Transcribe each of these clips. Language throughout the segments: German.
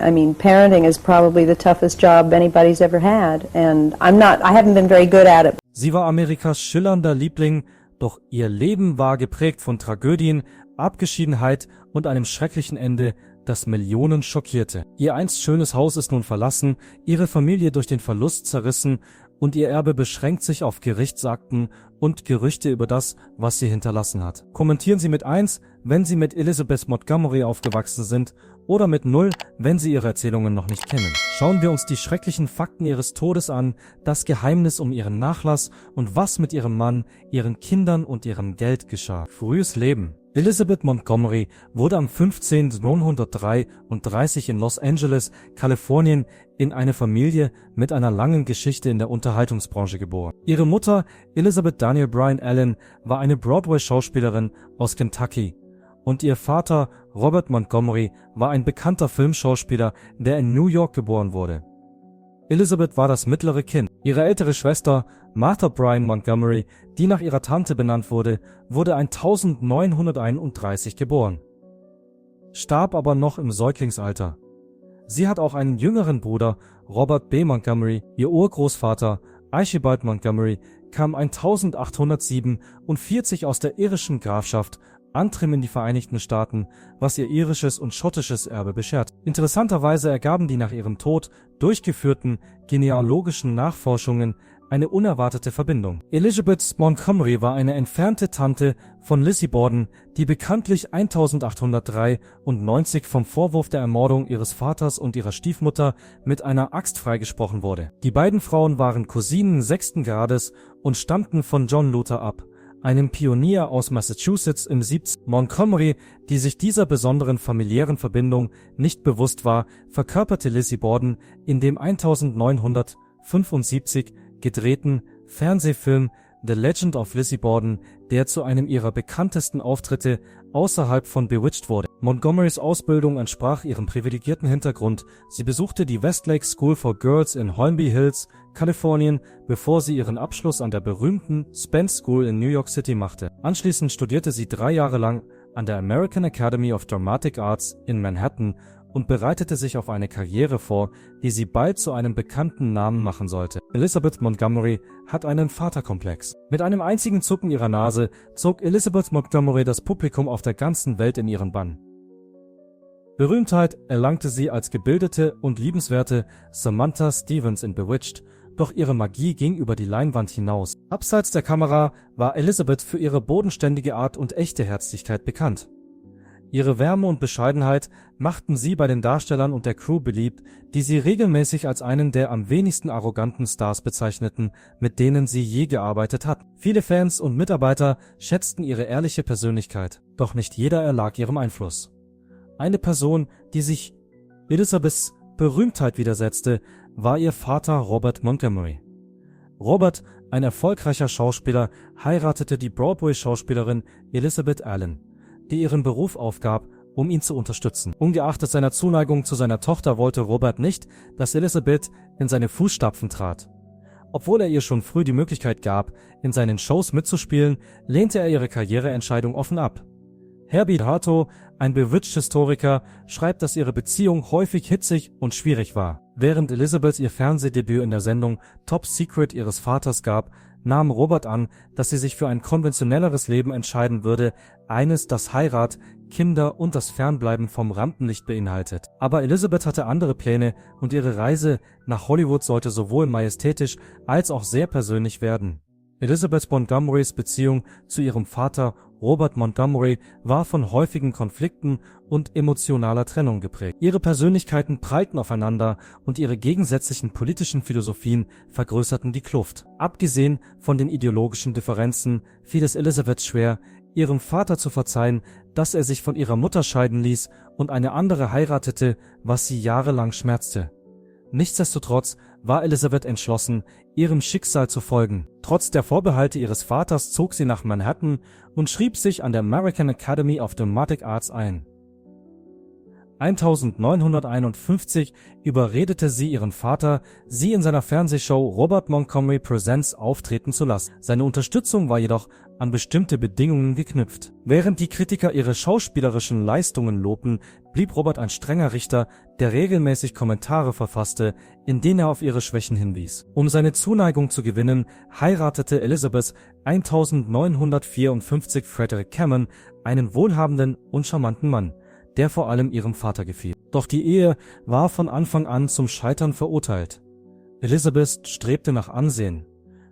I mean, parenting is probably the toughest job anybody's ever had, and I haven't been very good at it. Sie war Amerikas schillernder Liebling, doch ihr Leben war geprägt von Tragödien, Abgeschiedenheit und einem schrecklichen Ende, das Millionen schockierte. Ihr einst schönes Haus ist nun verlassen, ihre Familie durch den Verlust zerrissen und ihr Erbe beschränkt sich auf Gerichtsakten und Gerüchte über das, was sie hinterlassen hat. Kommentieren Sie mit 1, wenn Sie mit Elizabeth Montgomery aufgewachsen sind, oder mit 0, wenn Sie ihre Erzählungen noch nicht kennen. Schauen wir uns die schrecklichen Fakten ihres Todes an, das Geheimnis um ihren Nachlass und was mit ihrem Mann, ihren Kindern und ihrem Geld geschah. Frühes Leben. Elizabeth Montgomery wurde am 15.933 in Los Angeles, Kalifornien, in eine Familie mit einer langen Geschichte in der Unterhaltungsbranche geboren. Ihre Mutter, Elizabeth Daniel Bryan Allen, war eine Broadway-Schauspielerin aus Kentucky. Und ihr Vater, Robert Montgomery, war ein bekannter Filmschauspieler, der in New York geboren wurde. Elizabeth war das mittlere Kind. Ihre ältere Schwester, Martha Bryan Montgomery, die nach ihrer Tante benannt wurde 1931 geboren, starb aber noch im Säuglingsalter. Sie hat auch einen jüngeren Bruder, Robert B. Montgomery. Ihr Urgroßvater, Archibald Montgomery, kam 1847 aus der irischen Grafschaft Antrim in die Vereinigten Staaten, was ihr irisches und schottisches Erbe beschert. Interessanterweise ergaben die nach ihrem Tod durchgeführten genealogischen Nachforschungen eine unerwartete Verbindung. Elizabeth Montgomery war eine entfernte Tante von Lizzie Borden, die bekanntlich 1893 vom Vorwurf der Ermordung ihres Vaters und ihrer Stiefmutter mit einer Axt freigesprochen wurde. Die beiden Frauen waren Cousinen 6. Grades und stammten von John Luther ab, einem Pionier aus Massachusetts im 17. Montgomery, die sich dieser besonderen familiären Verbindung nicht bewusst war, verkörperte Lizzie Borden in dem 1975 gedrehten Fernsehfilm The Legend of Lizzie Borden, der zu einem ihrer bekanntesten Auftritte außerhalb von Bewitched wurde. Montgomerys Ausbildung entsprach ihrem privilegierten Hintergrund. Sie besuchte die Westlake School for Girls in Holmby Hills, Kalifornien, bevor sie ihren Abschluss an der berühmten Spence School in New York City machte. Anschließend studierte sie 3 Jahre lang an der American Academy of Dramatic Arts in Manhattan und bereitete sich auf eine Karriere vor, die sie bald zu einem bekannten Namen machen sollte. Elizabeth Montgomery hat einen Vaterkomplex. Mit einem einzigen Zucken ihrer Nase zog Elizabeth Montgomery das Publikum auf der ganzen Welt in ihren Bann. Berühmtheit erlangte sie als gebildete und liebenswerte Samantha Stevens in Bewitched, doch ihre Magie ging über die Leinwand hinaus. Abseits der Kamera war Elizabeth für ihre bodenständige Art und echte Herzlichkeit bekannt. Ihre Wärme und Bescheidenheit machten sie bei den Darstellern und der Crew beliebt, die sie regelmäßig als einen der am wenigsten arroganten Stars bezeichneten, mit denen sie je gearbeitet hatten. Viele Fans und Mitarbeiter schätzten ihre ehrliche Persönlichkeit, doch nicht jeder erlag ihrem Einfluss. Eine Person, die sich Elizabeths Berühmtheit widersetzte, war ihr Vater Robert Montgomery. Robert, ein erfolgreicher Schauspieler, heiratete die Broadway-Schauspielerin Elizabeth Allen, die ihren Beruf aufgab, um ihn zu unterstützen. Ungeachtet seiner Zuneigung zu seiner Tochter wollte Robert nicht, dass Elizabeth in seine Fußstapfen trat. Obwohl er ihr schon früh die Möglichkeit gab, in seinen Shows mitzuspielen, lehnte er ihre Karriereentscheidung offen ab. Herbie Hartow, ein Bewitched-Historiker, schreibt, dass ihre Beziehung häufig hitzig und schwierig war. Während Elizabeth ihr Fernsehdebüt in der Sendung Top Secret ihres Vaters gab, nahm Robert an, dass sie sich für ein konventionelleres Leben entscheiden würde, eines, das Heirat, Kinder und das Fernbleiben vom Rampenlicht beinhaltet. Aber Elizabeth hatte andere Pläne und ihre Reise nach Hollywood sollte sowohl majestätisch als auch sehr persönlich werden. Elizabeth Montgomerys Beziehung zu ihrem Vater Robert Montgomery war von häufigen Konflikten und emotionaler Trennung geprägt. Ihre Persönlichkeiten prallten aufeinander und ihre gegensätzlichen politischen Philosophien vergrößerten die Kluft. Abgesehen von den ideologischen Differenzen fiel es Elizabeth schwer, ihrem Vater zu verzeihen, dass er sich von ihrer Mutter scheiden ließ und eine andere heiratete, was sie jahrelang schmerzte. Nichtsdestotrotz war Elizabeth entschlossen, ihrem Schicksal zu folgen. Trotz der Vorbehalte ihres Vaters zog sie nach Manhattan und schrieb sich an der American Academy of Dramatic Arts ein. 1951 überredete sie ihren Vater, sie in seiner Fernsehshow Robert Montgomery Presents auftreten zu lassen. Seine Unterstützung war jedoch an bestimmte Bedingungen geknüpft. Während die Kritiker ihre schauspielerischen Leistungen lobten, blieb Robert ein strenger Richter, der regelmäßig Kommentare verfasste, in denen er auf ihre Schwächen hinwies. Um seine Zuneigung zu gewinnen, heiratete Elizabeth 1954 Frederick Cameron, einen wohlhabenden und charmanten Mann, der vor allem ihrem Vater gefiel. Doch die Ehe war von Anfang an zum Scheitern verurteilt. Elizabeth strebte nach Ansehen.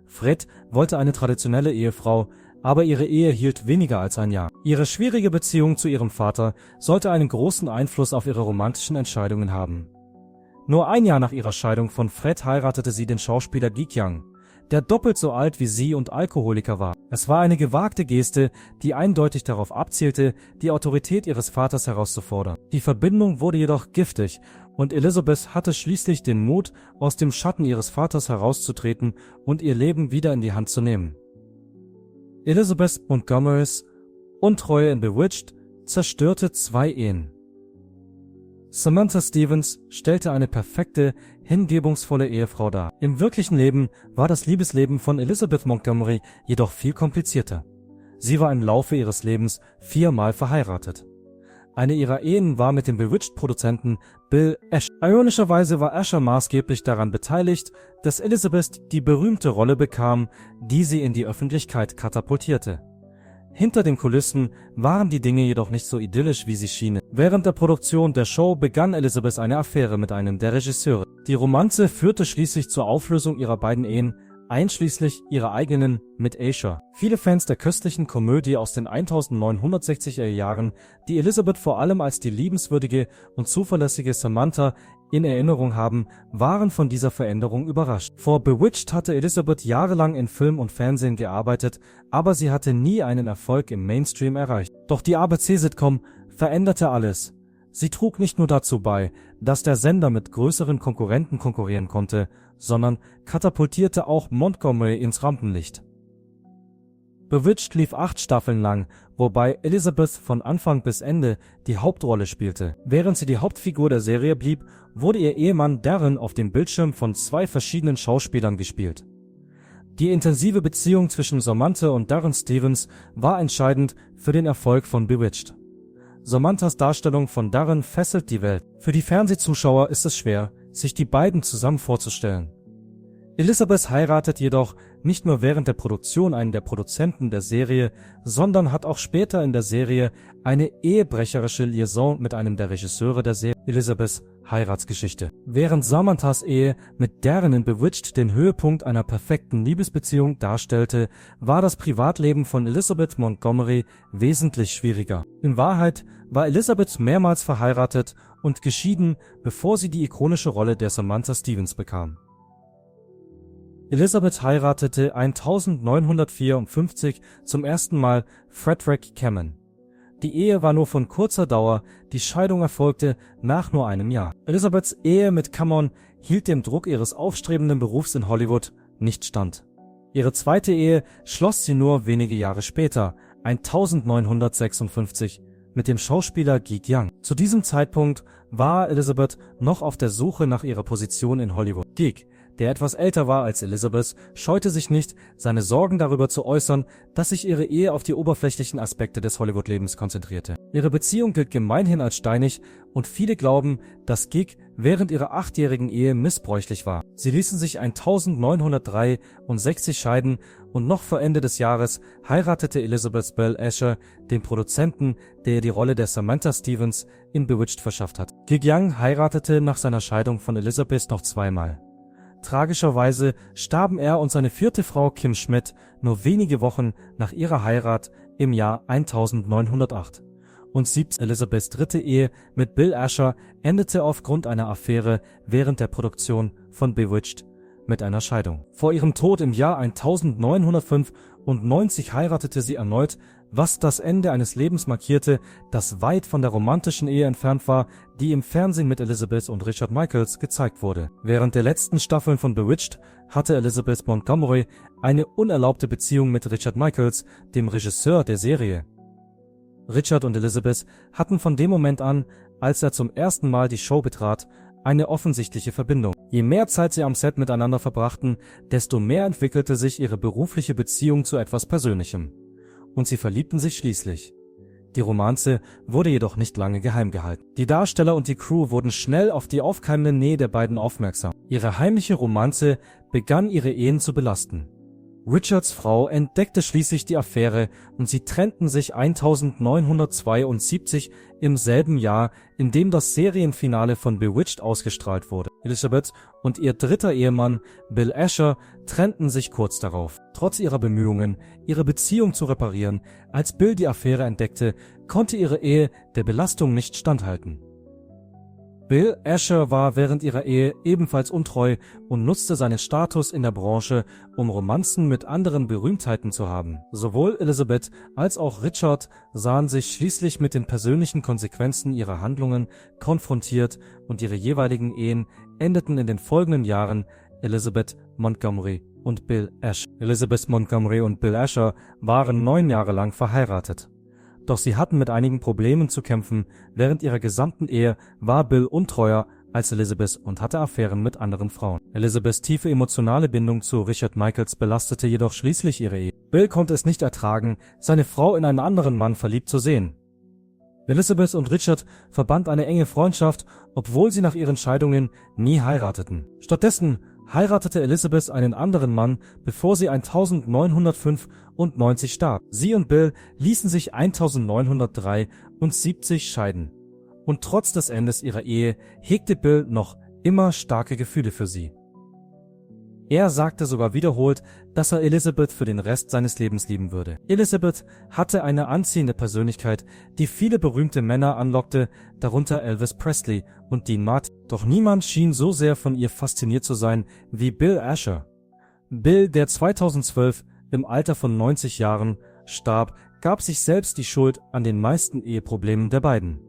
Fred wollte eine traditionelle Ehefrau, aber ihre Ehe hielt weniger als ein Jahr. Ihre schwierige Beziehung zu ihrem Vater sollte einen großen Einfluss auf ihre romantischen Entscheidungen haben. Nur ein Jahr nach ihrer Scheidung von Fred heiratete sie den Schauspieler Geek Young, der doppelt so alt wie sie und Alkoholiker war. Es war eine gewagte Geste, die eindeutig darauf abzielte, die Autorität ihres Vaters herauszufordern. Die Verbindung wurde jedoch giftig und Elizabeth hatte schließlich den Mut, aus dem Schatten ihres Vaters herauszutreten und ihr Leben wieder in die Hand zu nehmen. Elizabeth Montgomerys Untreue in Bewitched zerstörte 2 Ehen. Samantha Stevens stellte eine perfekte, hingebungsvolle Ehefrau dar. Im wirklichen Leben war das Liebesleben von Elizabeth Montgomery jedoch viel komplizierter. Sie war im Laufe ihres Lebens 4-mal verheiratet. Eine ihrer Ehen war mit dem Bewitched-Produzenten Bill Asher. Ironischerweise war Asher maßgeblich daran beteiligt, dass Elizabeth die berühmte Rolle bekam, die sie in die Öffentlichkeit katapultierte. Hinter den Kulissen waren die Dinge jedoch nicht so idyllisch, wie sie schienen. Während der Produktion der Show begann Elizabeth eine Affäre mit einem der Regisseure. Die Romanze führte schließlich zur Auflösung ihrer beiden Ehen, einschließlich ihrer eigenen mit Asher. Viele Fans der köstlichen Komödie aus den 1960er Jahren, die Elizabeth vor allem als die liebenswürdige und zuverlässige Samantha in Erinnerung haben, waren von dieser Veränderung überrascht. Vor Bewitched hatte Elizabeth jahrelang in Film und Fernsehen gearbeitet, aber sie hatte nie einen Erfolg im Mainstream erreicht. Doch die ABC-Sitcom veränderte alles. Sie trug nicht nur dazu bei, dass der Sender mit größeren Konkurrenten konkurrieren konnte, sondern katapultierte auch Montgomery ins Rampenlicht. Bewitched lief 8 Staffeln lang, wobei Elizabeth von Anfang bis Ende die Hauptrolle spielte. Während sie die Hauptfigur der Serie blieb, wurde ihr Ehemann Darren auf dem Bildschirm von 2 verschiedenen Schauspielern gespielt. Die intensive Beziehung zwischen Samantha und Darren Stevens war entscheidend für den Erfolg von Bewitched. Samanthas Darstellung von Darren fesselt die Welt. Für die Fernsehzuschauer ist es schwer, sich die beiden zusammen vorzustellen. Elizabeth heiratet jedoch nicht nur während der Produktion einen der Produzenten der Serie, sondern hat auch später in der Serie eine ehebrecherische Liaison mit einem der Regisseure der Serie. Elizabeths Heiratsgeschichte. Während Samanthas Ehe mit Darren in Bewitched den Höhepunkt einer perfekten Liebesbeziehung darstellte, war das Privatleben von Elizabeth Montgomery wesentlich schwieriger. In Wahrheit war Elizabeth mehrmals verheiratet und geschieden, bevor sie die ikonische Rolle der Samantha Stevens bekam. Elizabeth heiratete 1954 zum ersten Mal Frederick Cameron. Die Ehe war nur von kurzer Dauer, die Scheidung erfolgte nach nur einem Jahr. Elizabeths Ehe mit Cameron hielt dem Druck ihres aufstrebenden Berufs in Hollywood nicht stand. Ihre zweite Ehe schloss sie nur wenige Jahre später, 1956, mit dem Schauspieler Geek Young. Zu diesem Zeitpunkt war Elizabeth noch auf der Suche nach ihrer Position in Hollywood. Geek, der etwas älter war als Elizabeth, scheute sich nicht, seine Sorgen darüber zu äußern, dass sich ihre Ehe auf die oberflächlichen Aspekte des Hollywood-Lebens konzentrierte. Ihre Beziehung gilt gemeinhin als steinig und viele glauben, dass Geek während ihrer 8-jährigen Ehe missbräuchlich war. Sie ließen sich 1963 scheiden und noch vor Ende des Jahres heiratete Elizabeth Bill Asher, den Produzenten, der ihr die Rolle der Samantha Stevens in Bewitched verschafft hat. Geek Young heiratete nach seiner Scheidung von Elizabeth noch 2-mal. Tragischerweise starben er und seine 4. Frau Kim Schmidt nur wenige Wochen nach ihrer Heirat im Jahr 1908. Und Elizabeths 3. Ehe mit Bill Asher endete aufgrund einer Affäre während der Produktion von Bewitched mit einer Scheidung. Vor ihrem Tod im Jahr 1995 heiratete sie erneut, was das Ende eines Lebens markierte, das weit von der romantischen Ehe entfernt war, die im Fernsehen mit Elizabeth und Richard Michaels gezeigt wurde. Während der letzten Staffeln von Bewitched hatte Elizabeth Montgomery eine unerlaubte Beziehung mit Richard Michaels, dem Regisseur der Serie. Richard und Elizabeth hatten von dem Moment an als er zum ersten Mal die Show betrat, eine offensichtliche Verbindung. Je mehr Zeit sie am Set miteinander verbrachten, desto mehr entwickelte sich ihre berufliche Beziehung zu etwas Persönlichem. Und sie verliebten sich schließlich. Die Romanze wurde jedoch nicht lange geheim gehalten. Die Darsteller und die Crew wurden schnell auf die aufkeimende Nähe der beiden aufmerksam. Ihre heimliche Romanze begann ihre Ehen zu belasten. Richards Frau entdeckte schließlich die Affäre und sie trennten sich 1972 im selben Jahr, in dem das Serienfinale von Bewitched ausgestrahlt wurde. Elizabeth und ihr dritter Ehemann Bill Asher trennten sich kurz darauf. Trotz ihrer Bemühungen, ihre Beziehung zu reparieren, als Bill die Affäre entdeckte, konnte ihre Ehe der Belastung nicht standhalten. Bill Asher war während ihrer Ehe ebenfalls untreu und nutzte seinen Status in der Branche, um Romanzen mit anderen Berühmtheiten zu haben. Sowohl Elizabeth als auch Richard sahen sich schließlich mit den persönlichen Konsequenzen ihrer Handlungen konfrontiert und ihre jeweiligen Ehen endeten in den folgenden Jahren Elizabeth Montgomery und Bill Asher. Elizabeth Montgomery und Bill Asher waren 9 Jahre lang verheiratet. Doch sie hatten mit einigen Problemen zu kämpfen. Während ihrer gesamten Ehe war Bill untreuer als Elizabeth und hatte Affären mit anderen Frauen. Elizabeths tiefe emotionale Bindung zu Richard Michaels belastete jedoch schließlich ihre Ehe. Bill konnte es nicht ertragen, seine Frau in einen anderen Mann verliebt zu sehen. Elizabeth und Richard verband eine enge Freundschaft, obwohl sie nach ihren Scheidungen nie heirateten. Stattdessen heiratete Elizabeth einen anderen Mann, bevor sie 1995 starb. Sie und Bill ließen sich 1973 scheiden. Und trotz des Endes ihrer Ehe hegte Bill noch immer starke Gefühle für sie. Er sagte sogar wiederholt, dass er Elizabeth für den Rest seines Lebens lieben würde. Elizabeth hatte eine anziehende Persönlichkeit, die viele berühmte Männer anlockte, darunter Elvis Presley und Dean Martin. Doch niemand schien so sehr von ihr fasziniert zu sein wie Bill Asher. Bill, der 2012 im Alter von 90 Jahren starb, gab sich selbst die Schuld an den meisten Eheproblemen der beiden.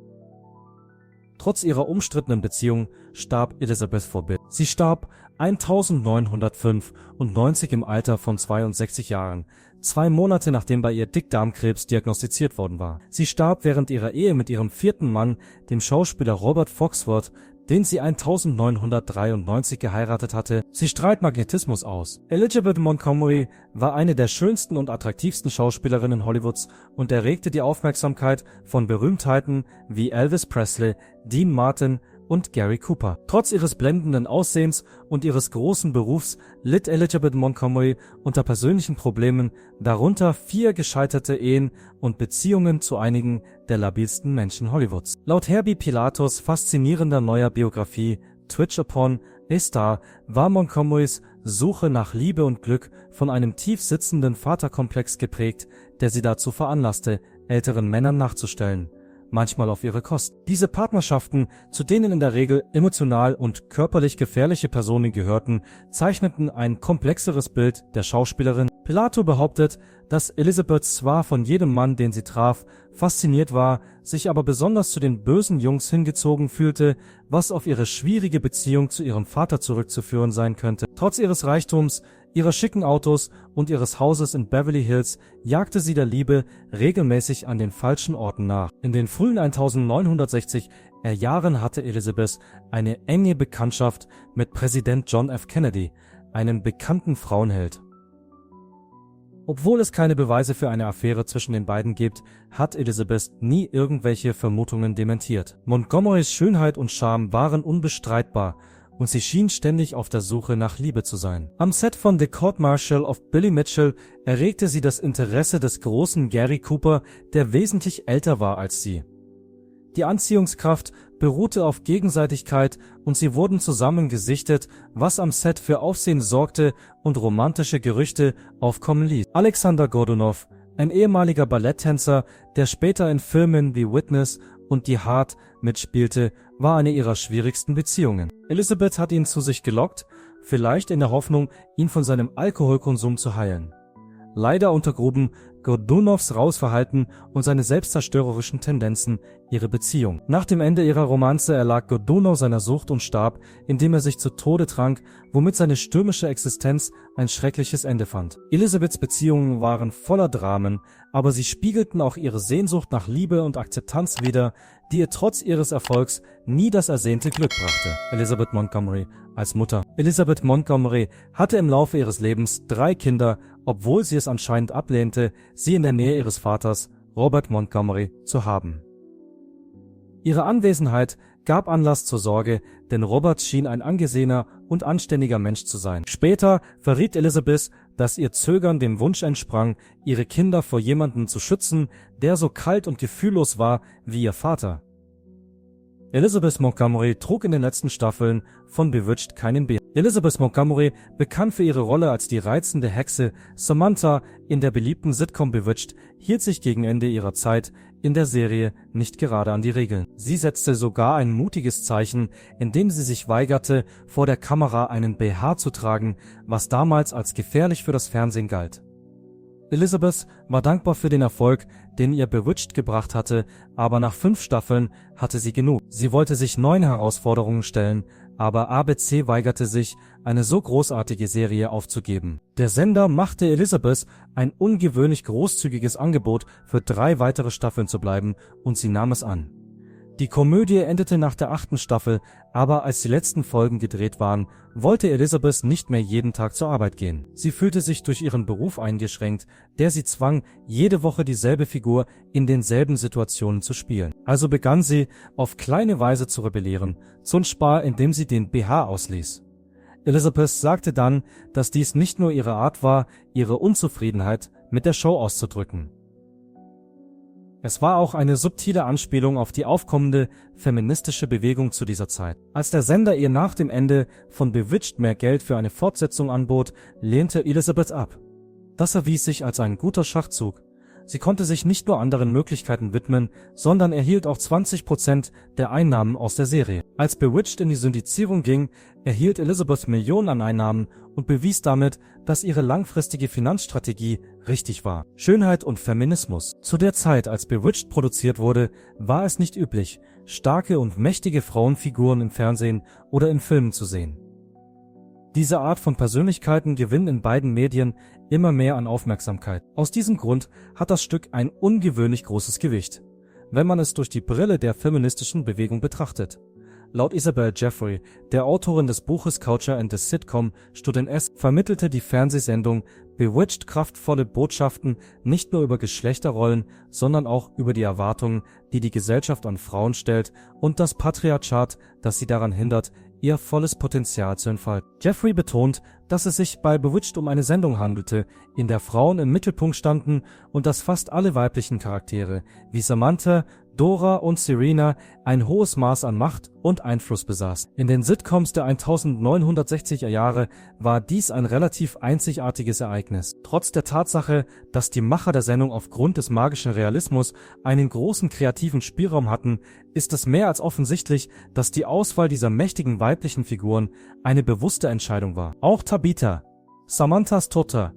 Trotz ihrer umstrittenen Beziehung starb Elizabeth vor Bill. Sie starb 1995 im Alter von 62 Jahren, 2 Monate nachdem bei ihr Dickdarmkrebs diagnostiziert worden war. Sie starb während ihrer Ehe mit ihrem 4. Mann, dem Schauspieler Robert Foxworth, den sie 1993 geheiratet hatte. Sie strahlt Magnetismus aus. Elizabeth Montgomery war eine der schönsten und attraktivsten Schauspielerinnen Hollywoods und erregte die Aufmerksamkeit von Berühmtheiten wie Elvis Presley, Dean Martin und Gary Cooper. Trotz ihres blendenden Aussehens und ihres großen Berufs litt Elizabeth Montgomery unter persönlichen Problemen, darunter 4 gescheiterte Ehen und Beziehungen zu einigen der labilsten Menschen Hollywoods. Laut Herbie Pilatus faszinierender neuer Biografie Twitch Upon a Star war Montgomerys Suche nach Liebe und Glück von einem tief sitzenden Vaterkomplex geprägt, der sie dazu veranlasste, älteren Männern nachzustellen, manchmal auf ihre Kosten. Diese Partnerschaften, zu denen in der Regel emotional und körperlich gefährliche Personen gehörten, zeichneten ein komplexeres Bild der Schauspielerin. Pilato behauptet, dass Elizabeth zwar von jedem Mann, den sie traf, fasziniert war, sich aber besonders zu den bösen Jungs hingezogen fühlte, was auf ihre schwierige Beziehung zu ihrem Vater zurückzuführen sein könnte. Trotz ihres Reichtums, ihrer schicken Autos und ihres Hauses in Beverly Hills jagte sie der Liebe regelmäßig an den falschen Orten nach. In den frühen 1960er Jahren hatte Elizabeth eine enge Bekanntschaft mit Präsident John F. Kennedy, einem bekannten Frauenheld. Obwohl es keine Beweise für eine Affäre zwischen den beiden gibt, hat Elizabeth nie irgendwelche Vermutungen dementiert. Montgomerys Schönheit und Charme waren unbestreitbar und sie schien ständig auf der Suche nach Liebe zu sein. Am Set von The Court Martial of Billy Mitchell erregte sie das Interesse des großen Gary Cooper, der wesentlich älter war als sie. Die Anziehungskraft beruhte auf Gegenseitigkeit und sie wurden zusammen gesichtet, was am Set für Aufsehen sorgte und romantische Gerüchte aufkommen ließ. Alexander Godunov, ein ehemaliger Balletttänzer, der später in Filmen wie Witness und Die Hard mitspielte, war eine ihrer schwierigsten Beziehungen. Elizabeth hat ihn zu sich gelockt, vielleicht in der Hoffnung, ihn von seinem Alkoholkonsum zu heilen. Leider untergruben Godunows raues Verhalten und seine selbstzerstörerischen Tendenzen ihre Beziehung. Nach dem Ende ihrer Romanze erlag Godunow seiner Sucht und starb, indem er sich zu Tode trank, womit seine stürmische Existenz ein schreckliches Ende fand. Elisabeths Beziehungen waren voller Dramen, aber sie spiegelten auch ihre Sehnsucht nach Liebe und Akzeptanz wider, die ihr trotz ihres Erfolgs nie das ersehnte Glück brachte. Elizabeth Montgomery als Mutter. Elizabeth Montgomery hatte im Laufe ihres Lebens 3 Kinder, obwohl sie es anscheinend ablehnte, sie in der Nähe ihres Vaters, Robert Montgomery, zu haben. Ihre Anwesenheit gab Anlass zur Sorge, denn Robert schien ein angesehener und anständiger Mensch zu sein. Später verriet Elizabeth, dass ihr Zögern dem Wunsch entsprang, ihre Kinder vor jemandem zu schützen, der so kalt und gefühllos war wie ihr Vater. Elizabeth Montgomery trug in den letzten Staffeln von Bewitched keinen BH. Elizabeth Montgomery, bekannt für ihre Rolle als die reizende Hexe Samantha in der beliebten Sitcom Bewitched, hielt sich gegen Ende ihrer Zeit in der Serie nicht gerade an die Regeln. Sie setzte sogar ein mutiges Zeichen, indem sie sich weigerte, vor der Kamera einen BH zu tragen, was damals als gefährlich für das Fernsehen galt. Elizabeth war dankbar für den Erfolg, den ihr Bewitched gebracht hatte, aber nach 5 Staffeln hatte sie genug. Sie wollte sich neuen Herausforderungen stellen, aber ABC weigerte sich, eine so großartige Serie aufzugeben. Der Sender machte Elizabeth ein ungewöhnlich großzügiges Angebot, für 3 weitere Staffeln zu bleiben, und sie nahm es an. Die Komödie endete nach der 8. Staffel, aber als die letzten Folgen gedreht waren, wollte Elizabeth nicht mehr jeden Tag zur Arbeit gehen. Sie fühlte sich durch ihren Beruf eingeschränkt, der sie zwang, jede Woche dieselbe Figur in denselben Situationen zu spielen. Also begann sie, auf kleine Weise zu rebellieren, zum Beispiel indem sie den BH ausließ. Elizabeth sagte dann, dass dies nicht nur ihre Art war, ihre Unzufriedenheit mit der Show auszudrücken. Es war auch eine subtile Anspielung auf die aufkommende feministische Bewegung zu dieser Zeit. Als der Sender ihr nach dem Ende von Bewitched mehr Geld für eine Fortsetzung anbot, lehnte Elizabeth ab. Das erwies sich als ein guter Schachzug. Sie konnte sich nicht nur anderen Möglichkeiten widmen, sondern erhielt auch 20% der Einnahmen aus der Serie. Als Bewitched in die Syndizierung ging, erhielt Elizabeth Millionen an Einnahmen und bewies damit, dass ihre langfristige Finanzstrategie richtig war. Schönheit und Feminismus. Zu der Zeit, als Bewitched produziert wurde, war es nicht üblich, starke und mächtige Frauenfiguren im Fernsehen oder in Filmen zu sehen. Diese Art von Persönlichkeiten gewinnen in beiden Medien immer mehr an Aufmerksamkeit. Aus diesem Grund hat das Stück ein ungewöhnlich großes Gewicht, wenn man es durch die Brille der feministischen Bewegung betrachtet. Laut Isabel Jeffrey, der Autorin des Buches Culture and the Sitcom, Student S, vermittelte die Fernsehsendung Bewitched kraftvolle Botschaften nicht nur über Geschlechterrollen, sondern auch über die Erwartungen, die die Gesellschaft an Frauen stellt, und das Patriarchat, das sie daran hindert, ihr volles Potenzial zu entfalten. Jeffrey betont, dass es sich bei Bewitched um eine Sendung handelte, in der Frauen im Mittelpunkt standen und dass fast alle weiblichen Charaktere, wie Samantha, Dora und Serena, ein hohes Maß an Macht und Einfluss besaßen. In den Sitcoms der 1960er Jahre war dies ein relativ einzigartiges Ereignis. Trotz der Tatsache, dass die Macher der Sendung aufgrund des magischen Realismus einen großen kreativen Spielraum hatten, ist es mehr als offensichtlich, dass die Auswahl dieser mächtigen weiblichen Figuren eine bewusste Entscheidung war. Auch Tabitha, Samanthas Tochter,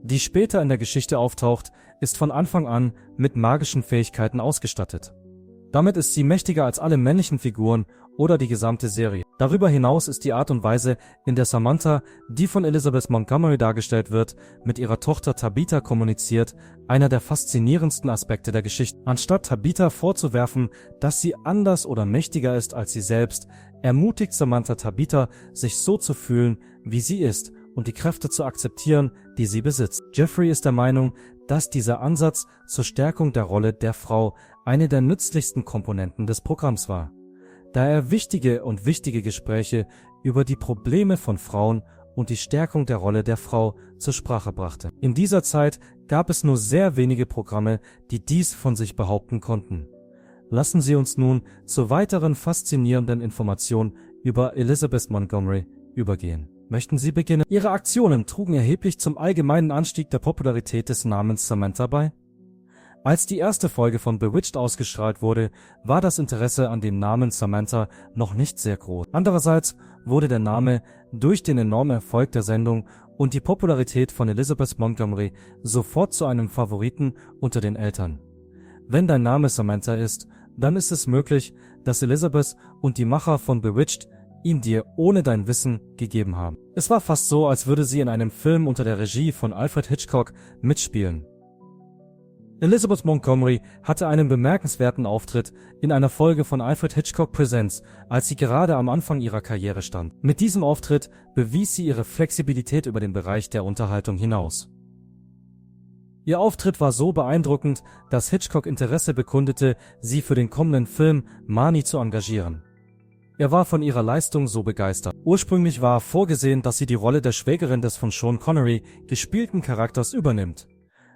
die später in der Geschichte auftaucht, ist von Anfang an mit magischen Fähigkeiten ausgestattet. Damit ist sie mächtiger als alle männlichen Figuren oder die gesamte Serie. Darüber hinaus ist die Art und Weise, in der Samantha, die von Elizabeth Montgomery dargestellt wird, mit ihrer Tochter Tabitha kommuniziert, einer der faszinierendsten Aspekte der Geschichte. Anstatt Tabitha vorzuwerfen, dass sie anders oder mächtiger ist als sie selbst, ermutigt Samantha Tabitha, sich so zu fühlen, wie sie ist und die Kräfte zu akzeptieren, die sie besitzt. Jeffrey ist der Meinung, dass dieser Ansatz zur Stärkung der Rolle der Frau eine der nützlichsten Komponenten des Programms war, da er wichtige Gespräche über die Probleme von Frauen und die Stärkung der Rolle der Frau zur Sprache brachte. In dieser Zeit gab es nur sehr wenige Programme, die dies von sich behaupten konnten. Lassen Sie uns nun zu weiteren faszinierenden Informationen über Elizabeth Montgomery übergehen. Möchten Sie beginnen? Ihre Aktionen trugen erheblich zum allgemeinen Anstieg der Popularität des Namens Samantha bei. Als die erste Folge von Bewitched ausgestrahlt wurde, war das Interesse an dem Namen Samantha noch nicht sehr groß. Andererseits wurde der Name durch den enormen Erfolg der Sendung und die Popularität von Elizabeth Montgomery sofort zu einem Favoriten unter den Eltern. Wenn dein Name Samantha ist, dann ist es möglich, dass Elizabeth und die Macher von Bewitched ihn dir ohne dein Wissen gegeben haben. Es war fast so, als würde sie in einem Film unter der Regie von Alfred Hitchcock mitspielen. Elizabeth Montgomery hatte einen bemerkenswerten Auftritt in einer Folge von Alfred Hitchcock Presents, als sie gerade am Anfang ihrer Karriere stand. Mit diesem Auftritt bewies sie ihre Flexibilität über den Bereich der Unterhaltung hinaus. Ihr Auftritt war so beeindruckend, dass Hitchcock Interesse bekundete, sie für den kommenden Film Marnie zu engagieren. Er war von ihrer Leistung so begeistert. Ursprünglich war vorgesehen, dass sie die Rolle der Schwägerin des von Sean Connery gespielten Charakters übernimmt.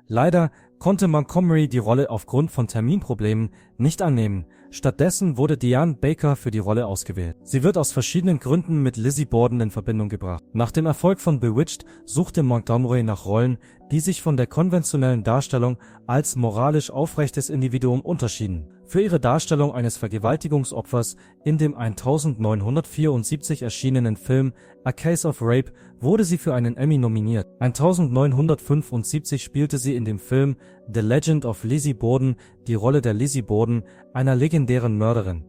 Leider konnte Montgomery die Rolle aufgrund von Terminproblemen nicht annehmen. Stattdessen wurde Diane Baker für die Rolle ausgewählt. Sie wird aus verschiedenen Gründen mit Lizzie Borden in Verbindung gebracht. Nach dem Erfolg von Bewitched suchte Montgomery nach Rollen, die sich von der konventionellen Darstellung als moralisch aufrechtes Individuum unterschieden. Für ihre Darstellung eines Vergewaltigungsopfers in dem 1974 erschienenen Film A Case of Rape wurde sie für einen Emmy nominiert. 1975 spielte sie in dem Film The Legend of Lizzie Borden die Rolle der Lizzie Borden, einer legendären Mörderin.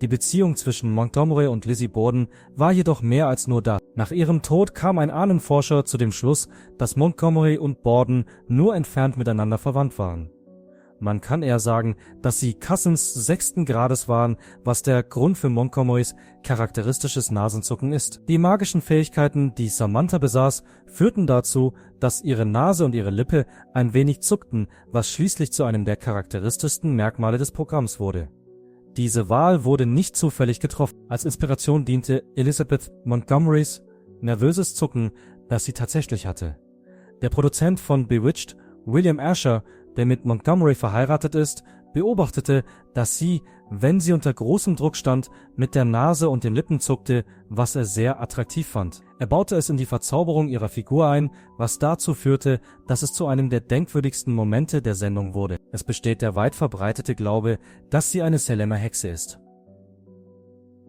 Die Beziehung zwischen Montgomery und Lizzie Borden war jedoch mehr als nur das. Nach ihrem Tod kam ein Ahnenforscher zu dem Schluss, dass Montgomery und Borden nur entfernt miteinander verwandt waren. Man kann eher sagen, dass sie Cousins 6. Grades waren, was der Grund für Montgomerys charakteristisches Nasenzucken ist. Die magischen Fähigkeiten, die Samantha besaß, führten dazu, dass ihre Nase und ihre Lippe ein wenig zuckten, was schließlich zu einem der charakteristischsten Merkmale des Programms wurde. Diese Wahl wurde nicht zufällig getroffen. Als Inspiration diente Elizabeth Montgomerys nervöses Zucken, das sie tatsächlich hatte. Der Produzent von Bewitched, William Asher, der mit Montgomery verheiratet ist, beobachtete, dass sie, wenn sie unter großem Druck stand, mit der Nase und den Lippen zuckte, was er sehr attraktiv fand. Er baute es in die Verzauberung ihrer Figur ein, was dazu führte, dass es zu einem der denkwürdigsten Momente der Sendung wurde. Es besteht der weit verbreitete Glaube, dass sie eine Salemer Hexe ist.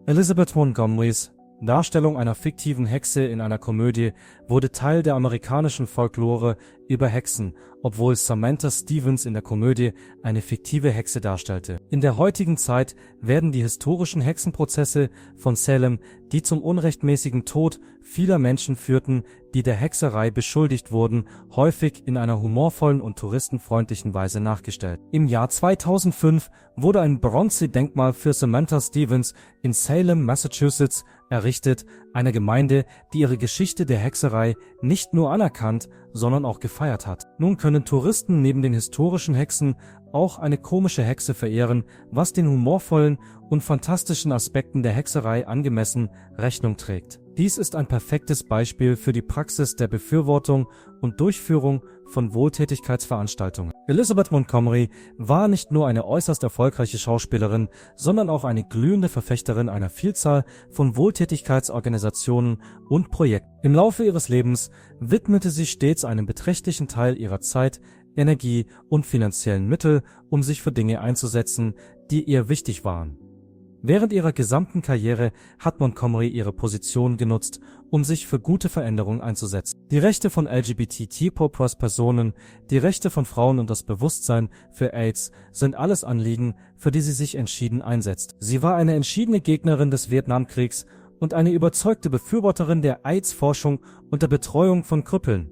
Elizabeth Montgomerys Darstellung einer fiktiven Hexe in einer Komödie wurde Teil der amerikanischen Folklore über Hexen, obwohl Samantha Stevens in der Komödie eine fiktive Hexe darstellte. In der heutigen Zeit werden die historischen Hexenprozesse von Salem, die zum unrechtmäßigen Tod vieler Menschen führten, die der Hexerei beschuldigt wurden, häufig in einer humorvollen und touristenfreundlichen Weise nachgestellt. Im Jahr 2005 wurde ein Bronzedenkmal für Samantha Stevens in Salem, Massachusetts, errichtet, einer Gemeinde, die ihre Geschichte der Hexerei nicht nur anerkannt, sondern auch gefeiert hat. Nun können Touristen neben den historischen Hexen auch eine komische Hexe verehren, was den humorvollen und fantastischen Aspekten der Hexerei angemessen Rechnung trägt. Dies ist ein perfektes Beispiel für die Praxis der Befürwortung und Durchführung von Wohltätigkeitsveranstaltungen. Elizabeth Montgomery war nicht nur eine äußerst erfolgreiche Schauspielerin, sondern auch eine glühende Verfechterin einer Vielzahl von Wohltätigkeitsorganisationen und Projekten. Im Laufe ihres Lebens widmete sie stets einen beträchtlichen Teil ihrer Zeit, Energie und finanziellen Mittel, um sich für Dinge einzusetzen, die ihr wichtig waren. Während ihrer gesamten Karriere hat Montgomery ihre Position genutzt, um sich für gute Veränderungen einzusetzen. Die Rechte von LGBT+-Personen, die Rechte von Frauen und das Bewusstsein für AIDS sind alles Anliegen, für die sie sich entschieden einsetzt. Sie war eine entschiedene Gegnerin des Vietnamkriegs und eine überzeugte Befürworterin der AIDS-Forschung und der Betreuung von Krüppeln.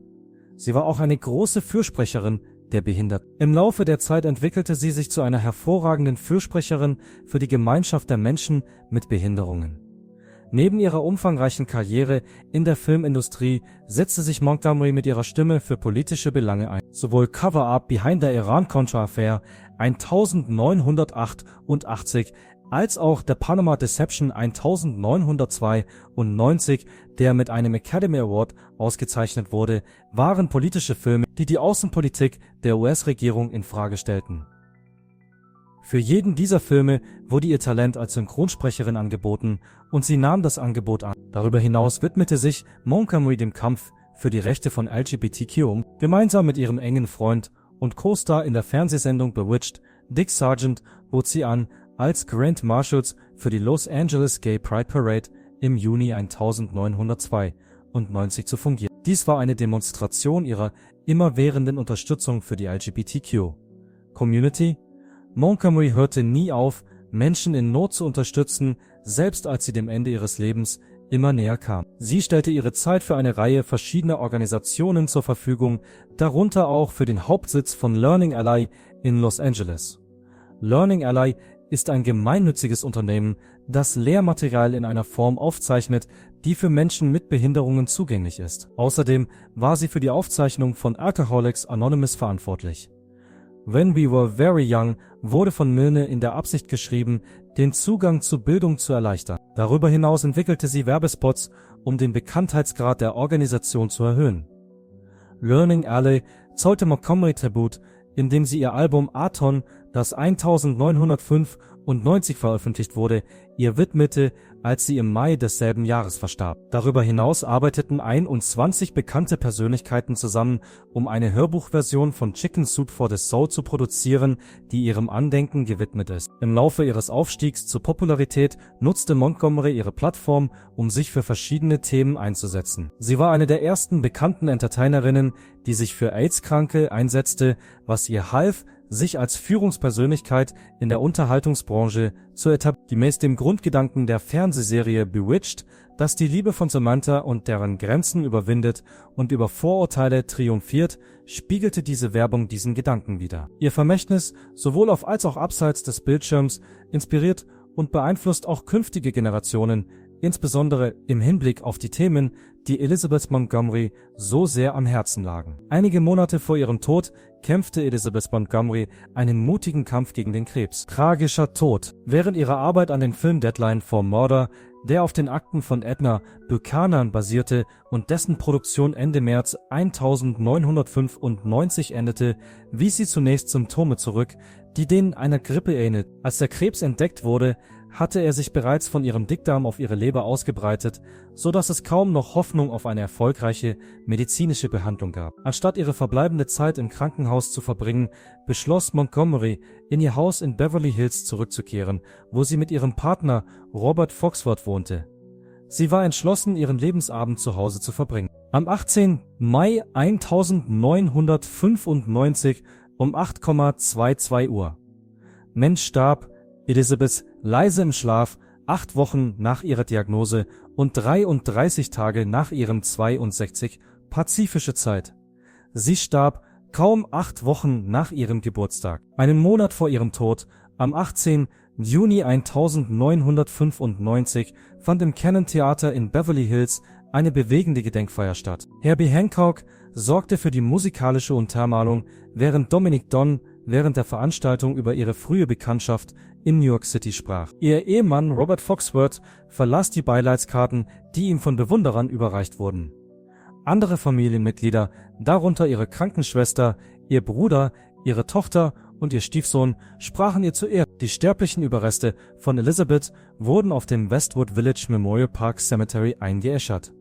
Sie war auch eine große Fürsprecherin der Behinderten. Im Laufe der Zeit entwickelte sie sich zu einer hervorragenden Fürsprecherin für die Gemeinschaft der Menschen mit Behinderungen. Neben ihrer umfangreichen Karriere in der Filmindustrie setzte sich Montgomery mit ihrer Stimme für politische Belange ein. Sowohl Cover-Up Behind the Iran-Contra-Affair 1988 als auch der Panama Deception 1992, der mit einem Academy Award ausgezeichnet wurde, waren politische Filme, die die Außenpolitik der US-Regierung in Frage stellten. Für jeden dieser Filme wurde ihr Talent als Synchronsprecherin angeboten und sie nahm das Angebot an. Darüber hinaus widmete sich Montgomery dem Kampf für die Rechte von LGBTQ. Gemeinsam mit ihrem engen Freund und Co-Star in der Fernsehsendung Bewitched, Dick Sargent, bot sie an, als Grand Marshals für die Los Angeles Gay Pride Parade im Juni 1992 zu fungieren. Dies war eine Demonstration ihrer immerwährenden Unterstützung für die LGBTQ-Community. Montgomery hörte nie auf, Menschen in Not zu unterstützen, selbst als sie dem Ende ihres Lebens immer näher kam. Sie stellte ihre Zeit für eine Reihe verschiedener Organisationen zur Verfügung, darunter auch für den Hauptsitz von Learning Ally in Los Angeles. Learning Ally ist ein gemeinnütziges Unternehmen, das Lehrmaterial in einer Form aufzeichnet, die für Menschen mit Behinderungen zugänglich ist. Außerdem war sie für die Aufzeichnung von Alcoholics Anonymous verantwortlich. When We Were Very Young wurde von Milne in der Absicht geschrieben, den Zugang zu Bildung zu erleichtern. Darüber hinaus entwickelte sie Werbespots, um den Bekanntheitsgrad der Organisation zu erhöhen. Learning Ally zollte Montgomery Tribut, indem sie ihr Album Aton, das 1995 veröffentlicht wurde, ihr widmete, als sie im Mai desselben Jahres verstarb. Darüber hinaus arbeiteten 21 bekannte Persönlichkeiten zusammen, um eine Hörbuchversion von Chicken Soup for the Soul zu produzieren, die ihrem Andenken gewidmet ist. Im Laufe ihres Aufstiegs zur Popularität nutzte Montgomery ihre Plattform, um sich für verschiedene Themen einzusetzen. Sie war eine der ersten bekannten Entertainerinnen, die sich für AIDS-Kranke einsetzte, was ihr half, sich als Führungspersönlichkeit in der Unterhaltungsbranche zu etablieren. Gemäß dem Grundgedanken der Fernsehserie Bewitched, dass die Liebe von Samantha und deren Grenzen überwindet und über Vorurteile triumphiert, spiegelte diese Werbung diesen Gedanken wider. Ihr Vermächtnis, sowohl auf als auch abseits des Bildschirms, inspiriert und beeinflusst auch künftige Generationen, insbesondere im Hinblick auf die Themen, die Elizabeth Montgomery so sehr am Herzen lagen. Einige Monate vor ihrem Tod kämpfte Elizabeth Montgomery einen mutigen Kampf gegen den Krebs. Tragischer Tod. Während ihrer Arbeit an den Film Deadline for Murder, der auf den Akten von Edna Buchanan basierte und dessen Produktion Ende März 1995 endete, wies sie zunächst Symptome zurück, die denen einer Grippe ähnelt. Als der Krebs entdeckt wurde, hatte er sich bereits von ihrem Dickdarm auf ihre Leber ausgebreitet, so dass es kaum noch Hoffnung auf eine erfolgreiche medizinische Behandlung gab. Anstatt ihre verbleibende Zeit im Krankenhaus zu verbringen, beschloss Montgomery, in ihr Haus in Beverly Hills zurückzukehren, wo sie mit ihrem Partner Robert Foxworth wohnte. Sie war entschlossen, ihren Lebensabend zu Hause zu verbringen. Am 18. Mai 1995 um 8,22 Uhr. Mensch starb, Elizabeth leise im Schlaf, 8 Wochen nach ihrer Diagnose und 33 Tage nach ihrem 62 pazifische Zeit. Sie starb kaum 8 Wochen nach ihrem Geburtstag. Einen Monat vor ihrem Tod, am 18. Juni 1995, fand im Cannon Theater in Beverly Hills eine bewegende Gedenkfeier statt. Herbie Hancock sorgte für die musikalische Untermalung, während Dominic Dunn während der Veranstaltung über ihre frühe Bekanntschaft in New York City sprach. Ihr Ehemann Robert Foxworth verlas die Beileidskarten, die ihm von Bewunderern überreicht wurden. Andere Familienmitglieder, darunter ihre Krankenschwester, ihr Bruder, ihre Tochter und ihr Stiefsohn, sprachen ihr zu Ehren. Die sterblichen Überreste von Elizabeth wurden auf dem Westwood Village Memorial Park Cemetery eingeäschert.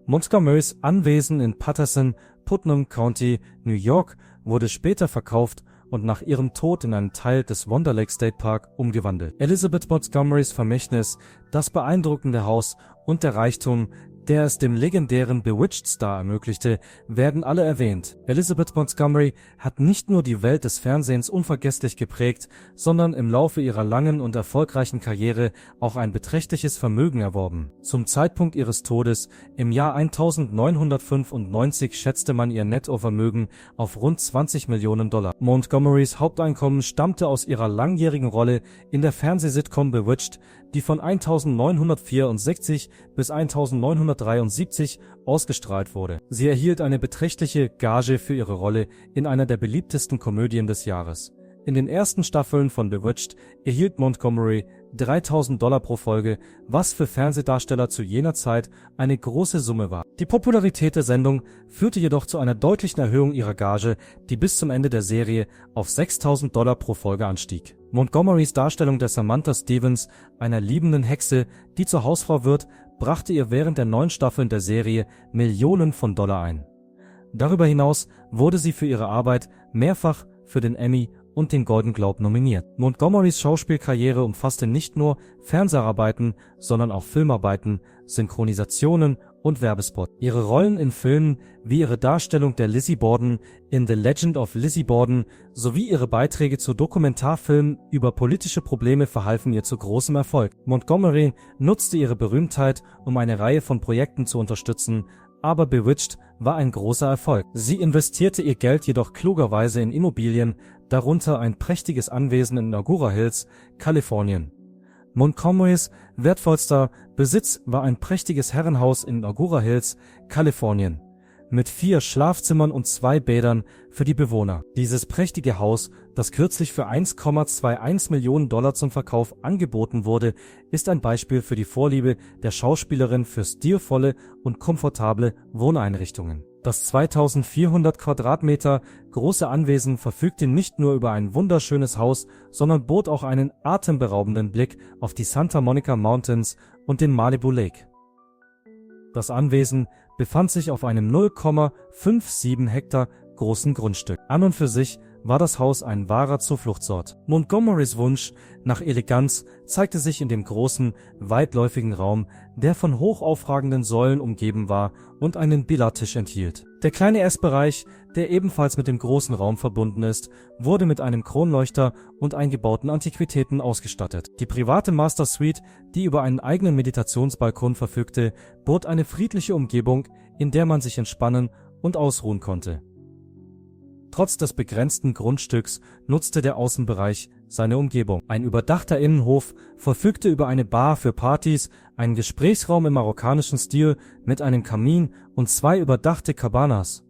Montgomerys Anwesen in Paterson, Putnam County, New York, wurde später verkauft und nach ihrem Tod in einen Teil des Wonder Lake State Park umgewandelt. Elizabeth Montgomerys Vermächtnis, das beeindruckende Haus und der Reichtum, der es dem legendären Bewitched-Star ermöglichte, werden alle erwähnt. Elizabeth Montgomery hat nicht nur die Welt des Fernsehens unvergesslich geprägt, sondern im Laufe ihrer langen und erfolgreichen Karriere auch ein beträchtliches Vermögen erworben. Zum Zeitpunkt ihres Todes im Jahr 1995 schätzte man ihr Nettovermögen auf rund 20 Millionen $. Montgomerys Haupteinkommen stammte aus ihrer langjährigen Rolle in der Fernsehsitcom Bewitched, die von 1964 bis 1973 ausgestrahlt wurde. Sie erhielt eine beträchtliche Gage für ihre Rolle in einer der beliebtesten Komödien des Jahres. In den ersten Staffeln von Bewitched erhielt Montgomery $3.000 pro Folge, was für Fernsehdarsteller zu jener Zeit eine große Summe war. Die Popularität der Sendung führte jedoch zu einer deutlichen Erhöhung ihrer Gage, die bis zum Ende der Serie auf $6.000 pro Folge anstieg. Montgomerys Darstellung der Samantha Stevens, einer liebenden Hexe, die zur Hausfrau wird, brachte ihr während der 9 Staffeln der Serie Millionen von $. ein. Darüber hinaus wurde sie für ihre Arbeit mehrfach für den Emmy und den Golden Globe nominiert. Montgomerys Schauspielkarriere umfasste nicht nur Fernseharbeiten, sondern auch Filmarbeiten, Synchronisationen und Werbespot. Ihre Rollen in Filmen wie ihre Darstellung der Lizzie Borden in The Legend of Lizzie Borden sowie ihre Beiträge zu Dokumentarfilmen über politische Probleme verhalfen ihr zu großem Erfolg. Montgomery nutzte ihre Berühmtheit, um eine Reihe von Projekten zu unterstützen, aber Bewitched war ein großer Erfolg. Sie investierte ihr Geld jedoch klugerweise in Immobilien, darunter ein prächtiges Anwesen in Agoura Hills, Kalifornien. Montgomerys wertvollster Besitz war ein prächtiges Herrenhaus in Agoura Hills, Kalifornien, mit 4 Schlafzimmern und 2 Bädern für die Bewohner. Dieses prächtige Haus, das kürzlich für 1,21 Millionen Dollar zum Verkauf angeboten wurde, ist ein Beispiel für die Vorliebe der Schauspielerin für stilvolle und komfortable Wohneinrichtungen. Das 2400 Quadratmeter große Anwesen verfügte nicht nur über ein wunderschönes Haus, sondern bot auch einen atemberaubenden Blick auf die Santa Monica Mountains und den Malibu Lake. Das Anwesen befand sich auf einem 0,57 Hektar großen Grundstück. An und für sich war das Haus ein wahrer Zufluchtsort. Montgomerys Wunsch nach Eleganz zeigte sich in dem großen, weitläufigen Raum, der von hochaufragenden Säulen umgeben war und einen Billardtisch enthielt. Der kleine Essbereich, der ebenfalls mit dem großen Raum verbunden ist, wurde mit einem Kronleuchter und eingebauten Antiquitäten ausgestattet. Die private Master Suite, die über einen eigenen Meditationsbalkon verfügte, bot eine friedliche Umgebung, in der man sich entspannen und ausruhen konnte. Trotz des begrenzten Grundstücks nutzte der Außenbereich seine Umgebung. Ein überdachter Innenhof verfügte über eine Bar für Partys, einen Gesprächsraum im marokkanischen Stil mit einem Kamin und 2 überdachte Cabanas.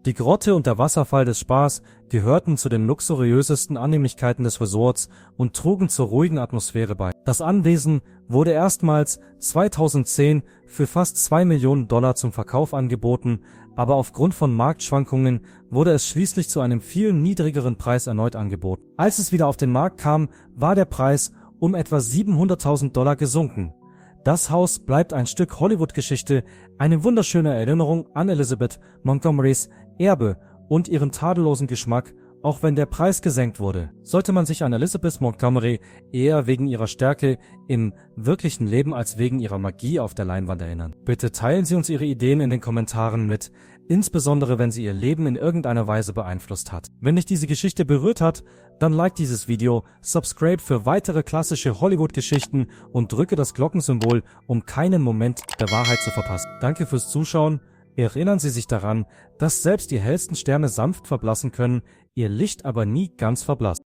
Die Grotte und der Wasserfall des Spas gehörten zu den luxuriösesten Annehmlichkeiten des Resorts und trugen zur ruhigen Atmosphäre bei. Das Anwesen wurde erstmals 2010 für fast 2 Millionen Dollar zum Verkauf angeboten, aber aufgrund von Marktschwankungen wurde es schließlich zu einem viel niedrigeren Preis erneut angeboten. Als es wieder auf den Markt kam, war der Preis um etwa 700.000 Dollar gesunken. Das Haus bleibt ein Stück Hollywood-Geschichte, eine wunderschöne Erinnerung an Elizabeth Montgomerys Erbe und ihren tadellosen Geschmack, auch wenn der Preis gesenkt wurde. Sollte man sich an Elizabeth Montgomery eher wegen ihrer Stärke im wirklichen Leben als wegen ihrer Magie auf der Leinwand erinnern? Bitte teilen Sie uns Ihre Ideen in den Kommentaren mit, insbesondere wenn sie Ihr Leben in irgendeiner Weise beeinflusst hat. Wenn dich diese Geschichte berührt hat, dann like dieses Video, subscribe für weitere klassische Hollywood-Geschichten und drücke das Glockensymbol, um keinen Moment der Wahrheit zu verpassen. Danke fürs Zuschauen. Erinnern Sie sich daran, dass selbst die hellsten Sterne sanft verblassen können, ihr Licht aber nie ganz verblasst.